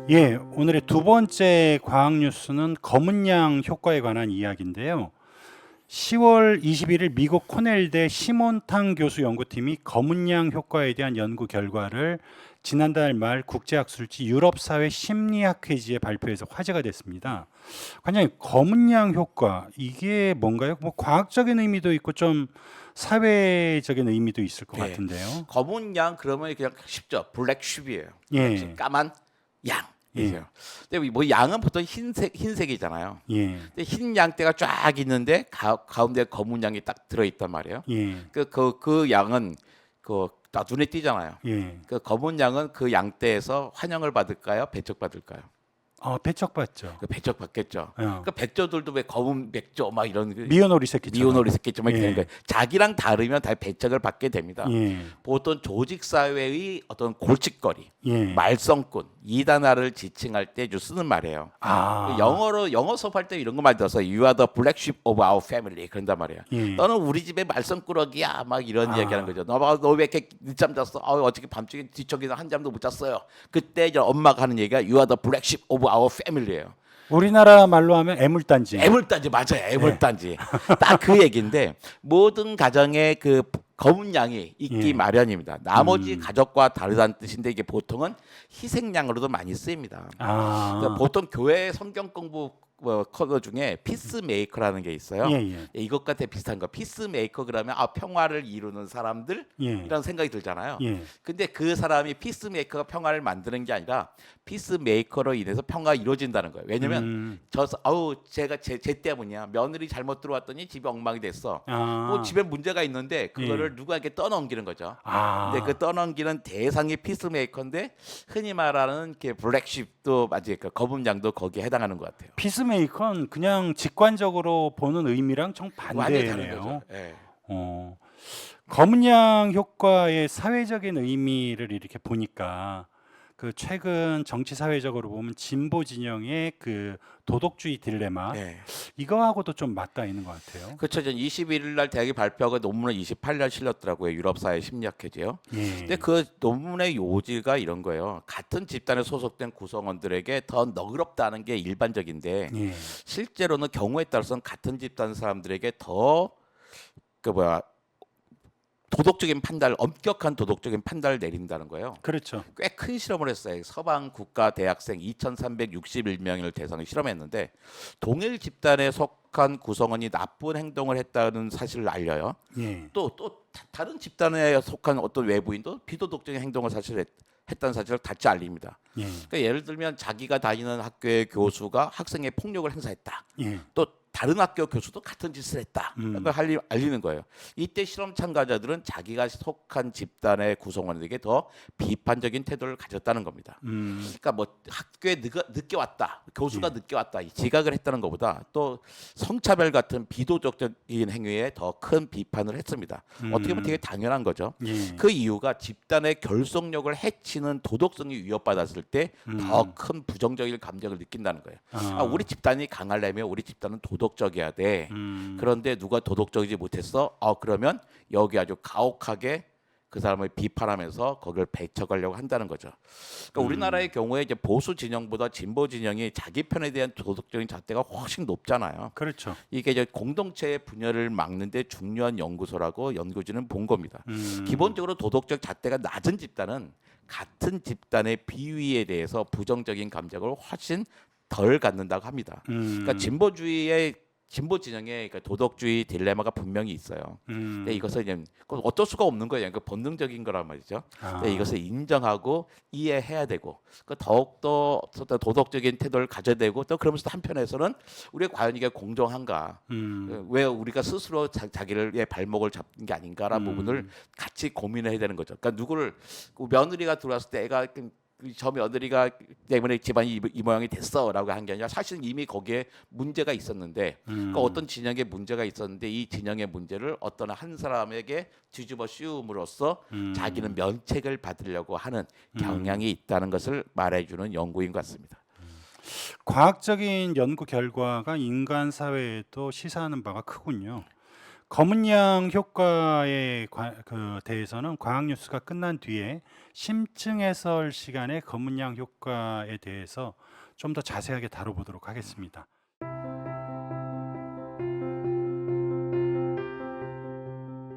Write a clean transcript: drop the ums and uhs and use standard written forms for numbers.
예, 오늘의 두 번째 과학 뉴스는 검은 양 효과에 관한 이야기인데요. 10월 21일 미국 코넬대 시몬탕 교수 연구팀이 검은 양 효과에 대한 연구 결과를 지난달 말 국제학술지 유럽사회 심리학회지에 발표해서 화제가 됐습니다. 관장님, 검은 양 효과 이게 뭔가요? 뭐 과학적인 의미도 있고 좀 사회적인 의미도 있을 것 네. 같은데요. 검은 양 그러면 그냥 쉽죠. 블랙쉽이에요. 예, 까만 예, 양이죠. 근데 뭐 양은 보통 흰색이잖아요. 예, 근데 흰 양떼가 쫙 있는데 가운데 검은 양이 딱 들어 있단 말이에요. 예, 그 양은 다 눈에 띄잖아요. 예. 그 검은 양은 그 양떼에서 환영을 받을까요? 배척받을까요? 배척받죠. 배척받겠죠. 어. 그 백조들도 왜 검은 백조 막 이런 미오노리 새끼처럼. 미오노리 새끼처럼 되는 예, 거예요. 자기랑 다르면 다 배척을 받게 됩니다. 예, 보통 조직 사회의 어떤 골칫거리, 예. 말썽꾼, 이단아를 지칭할 때 쓰는 말이에요. 아, 영어 수업할 때 이런 거 많이 들어서 You are the black sheep of our family 그런단 말이에요. 예. 너는 우리 집의 말썽꾸러기야 막 이런 아. 얘기하는 거죠. 너 왜 이렇게 늦잠 잤어? 어저께 밤중에 뒤척이서 한 잠도 못 잤어요. 그때 이제 엄마가 하는 얘기가 You are the black sheep of our family예요. 우리나라 말로 하면 애물단지. 애물단지 맞아요. 애물단지. 딱 그 얘기인데 모든 가정에 그 검은 양이 있기 예. 마련입니다. 나머지 가족과 다르다는 뜻인데 이게 보통은 희생양으로도 많이 쓰입니다. 그러니까 아, 보통 교회 성경 공부 커버 중에 피스메이커라는 게 있어요. 예, 예, 이것과 비슷한 거. 피스메이커 그러면 평화를 이루는 사람들 예, 이런 생각이 들잖아요. 예. 근데 그 사람이 피스메이커가 평화를 만드는 게 아니라 피스메이커로 인해서 평화가 이루어진다는 거예요. 왜냐면 음, 제가 제 때문이야. 며느리 잘못 들어왔더니 집이 엉망이 됐어. 아, 뭐 집에 문제가 있는데 그거를 누구에게 떠넘기는 거죠. 아, 근데 그 떠넘기는 대상이 피스메이커인데 흔히 말하는 이렇게 블랙쉽도 맞아요. 그 검은 양도 거기에 해당하는 것 같아요. 피스메이커는 그냥 직관적으로 보는 의미랑 정 완전히 다른 반대네요. 거죠. 예. 어, 검은 양 효과의 사회적인 의미를 이렇게 보니까 그 최근 정치 사회적으로 보면 진보 진영의 그 도덕주의 딜레마 예. 이거하고도 좀 맞닿아 있는 것 같아요. 그렇죠. 21일 날 대학이 발표하고 논문을 28일 날 실렸더라고요. 유럽사회 심리학회지요. 예, 근데 그 논문의 요지가 이런 거예요. 같은 집단에 소속된 구성원들에게 더 너그럽다는 게 일반적인데 예, 실제로는 경우에 따라서는 같은 집단 사람들에게 더 도덕적인 판단을 엄격한 도덕적인 판단을 내린다는 거예요. 그렇죠. 꽤 큰 실험을 했어요. 서방 국가 대학생 2,361명을 대상으로 실험했는데 동일 집단에 속한 구성원이 나쁜 행동을 했다는 사실을 알려요. 예, 다른 집단에 속한 어떤 외부인도 비도덕적인 행동을 했다는 사실을 같이 알립니다. 예, 그러니까 예를 들면 자기가 다니는 학교의 교수가 학생의 폭력을 행사했다. 예, 또 다른 학교 교수도 같은 짓을 했다. 걸 알리는 거예요. 이때 실험 참가자들은 자기가 속한 집단의 구성원에게 더 비판적인 태도를 가졌다는 겁니다. 그러니까 뭐 학교에 늦게 왔다, 교수가 늦게 왔다, 이 지각을 했다는 것보다 또 성차별 같은 비도덕적인 행위에 더 큰 비판을 했습니다. 어떻게 보면 되게 당연한 거죠. 예, 그 이유가 집단의 결속력을 해치는 도덕성이 위협받았을 때 더 큰 부정적인 감정을 느낀다는 거예요. 우리 집단이 강하려면 우리 집단은 도덕적이어야 돼. 그런데 누가 도덕적이지 못했어? 그러면 여기 아주 가혹하게 그 사람을 비판하면서 거기를 배척하려고 한다는 거죠. 그러니까 우리나라의 경우에 이제 보수 진영보다 진보 진영이 자기 편에 대한 도덕적인 잣대가 훨씬 높잖아요. 그렇죠. 이게 이제 공동체의 분열을 막는데 중요한 연구소라고 연구진은 본 겁니다. 기본적으로 도덕적 잣대가 낮은 집단은 같은 집단의 비위에 대해서 부정적인 감정을 훨씬 덜 갖는다고 합니다. 그러니까 진보 진영의 그러니까 도덕주의 딜레마가 분명히 있어요. 근데 이것을 이제 어쩔 수가 없는 거예요. 그러니까 본능적인 거란 말이죠. 근데 이것을 인정하고 이해해야 되고 더욱더 도덕적인 태도를 가져야 되고 또 그러면서 한편에서는 우리가 과연 이게 공정한가? 왜 우리가 스스로 자기의 발목을 잡는 게 아닌가라는 부분을 같이 고민해야 되는 거죠. 그러니까 며느리가 들어왔을 때 애가 저 며느리가 때문에 집안이 이 모양이 됐어라고 한 게 아니라 사실은 이미 거기에 문제가 있었는데 그러니까 어떤 진영에 문제가 있었는데 이 진영의 문제를 어떤 한 사람에게 뒤집어 씌움으로써 자기는 면책을 받으려고 하는 경향이 있다는 것을 말해주는 연구인 것 같습니다. 과학적인 연구 결과가 인간 사회에도 시사하는 바가 크군요. 검은 양 효과에 대해서는 과학뉴스가 끝난 뒤에 심층 해설 시간에 검은 양 효과에 대해서 좀 더 자세하게 다뤄보도록 하겠습니다.